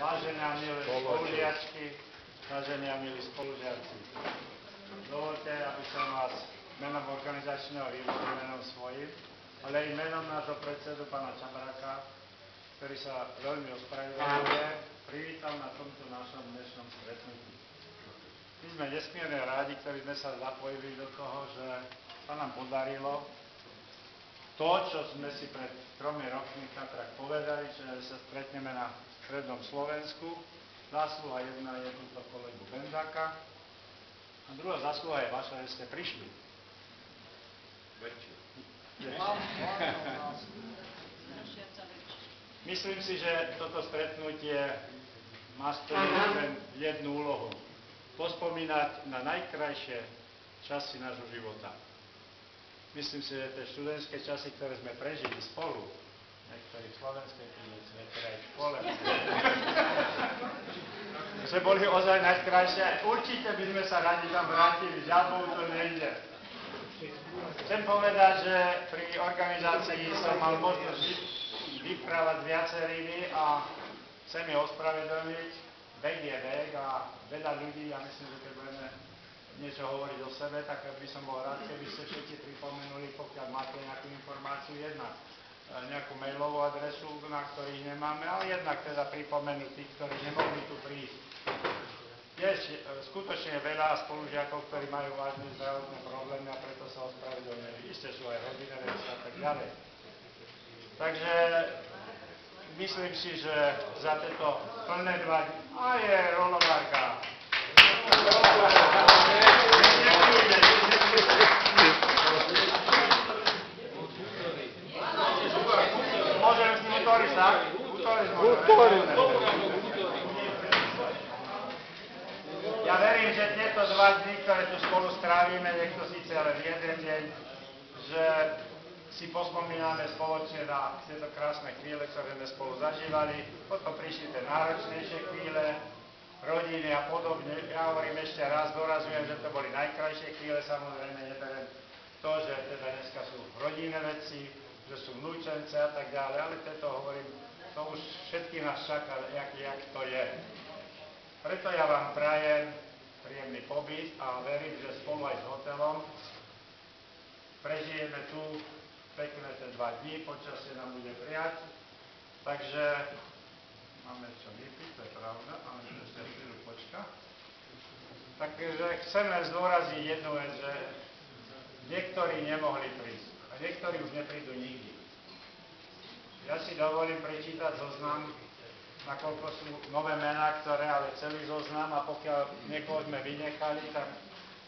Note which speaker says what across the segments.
Speaker 1: Vážené a milé spolužiačky, vážení a milí spolužiaci, dovoľte, aby som vás menom organizačného výboru, menom svojím, ale aj menom nášho predsedu, pána Čabráka, ktorý sa veľmi ospravedlňuje, privítal na tomto našom dnešnom stretnutí. My sme nesmierne rádi, ktorí sme sa zapojili do toho, že sa nám podarilo to, čo sme si pred 3 rokmi tak povedali, že sa stretneme na Strednom Slovensku. Zásluha jedna je túto kolegu Bendáka a druhá zásluha je vaša, že ste prišli. Myslím si, že toto stretnutie má splniť len jednu úlohu. Pospomínať na najkrajšie časy nášho života. Myslím si, že tie študentské časy, ktoré sme prežili spolu, niektorí v slovenskej knižnici, niektorí aj v škole, že boli ozaj najkrajšie. Určite by sme sa radi tam vrátili, žiadnou to nejde. Chcem povedať, že pri organizácii som mal možnosť vyprávať s viacerými a chcem je ospravedlniť. Vek je vek a veľa ľudí, ja myslím, že keď budeme niečo hovoriť o sebe, tak by som bol rád, keby ste všetci pripomenuli, pokiaľ máte nejakú informáciu, jednak nejakú mailovú adresu, na ktorých nemáme, ale jednak teda pripomenúť tých, ktorí nemohli tu prísť. Je skutočne veľa spolužiakov, ktorí majú vážne zdravotné problémy a preto sa ospravedlňujú. Isté sú aj rodinné veci a tak ďalej. Takže myslím si, že za tieto plné 2 dní... A je rolovárka. Môžem s ním utoriť, tak? Ja verím, že tieto 2 dní, ktoré tu spolu strávime, niekto síce ale v jeden deň, že si pospomíname spoločne na tieto krásne chvíle, ktoré sme spolu zažívali. Potom prišli tie náročnejšie chvíle, rodiny a podobne. Ja hovorím ešte raz, dorazujem, že to boli najkrajšie chvíle, samozrejme neberiem to, že teda dneska sú rodinné veci, že sú vnúčence a tak ďalej, ale preto hovorím, to už všetky nás čaká, jak to je. Preto ja vám prajem príjemný pobyt a verím, že spolu aj s hotelom prežijeme tu pekné tie 2 dní, počasie nám bude prijať, takže máme čo vypiť, to je pravda, ale ešte chvíľu počka. Takže chceme zdôrazniť jednu vec, že niektorí nemohli prísť a niektorí už neprídu nikdy. Ja si dovolím prečítať zoznam, nakoľko sú nové mená, ktoré ale celý zoznam a pokiaľ niekoho sme vynechali, tak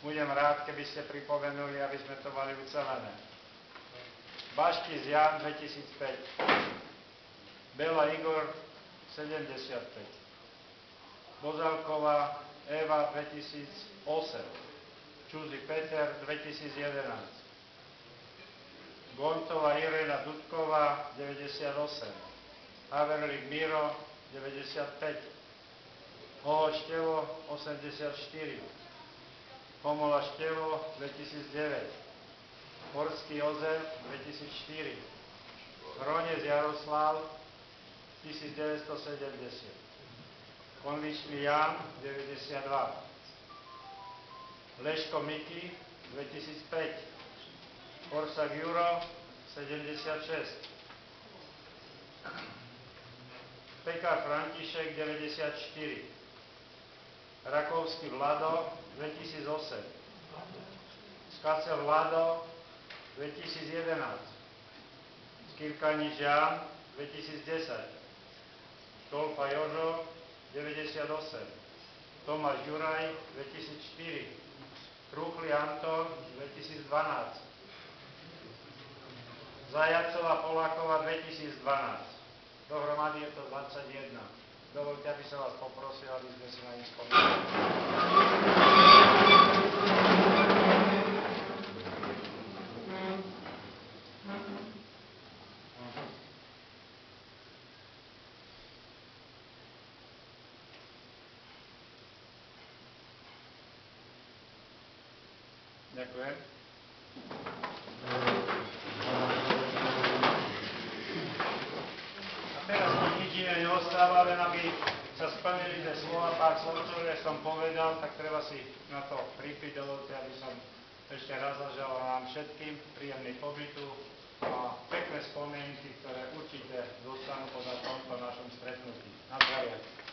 Speaker 1: budem rád, keby ste pripomenuli, aby sme to mali ucelené. Baštis Jan 2005, Bela Igor 75, Bozalková Eva 2008, Čuzy Peter 2011, Gontová Irena Dudková 98, Haverlik Miro 95, Hoho Števo 84, Homola Števo 2009, Horský Jozef 2004, Hronec Jaroslav 1970, Konvičný Jan 92, Leško Miki 2005, Orsak Juro 76, Pekár František 94, Rakovský Vlado 2008, Skacel Vlado 2011, Skirkanič Jan 2010, Štolpa Jožo 98, Tomáš Juraj 2004, Truchli Anton 2012, Zajacová Poláková 2012. Dohromady je to 21. Dovoľte, aby som vás poprosil, aby sme si na nich spomínali. Ďakujem. A teraz nič iné neostáva, len aby sa splnili tie slova, pár slov, ktoré som povedal, tak treba si na to pripiť. Dovolte, aby som ešte raz zaželal nám všetkým príjemný pobytu a pekné spomienky, ktoré určite zostanú po tomto našom stretnutí. Na zdravie.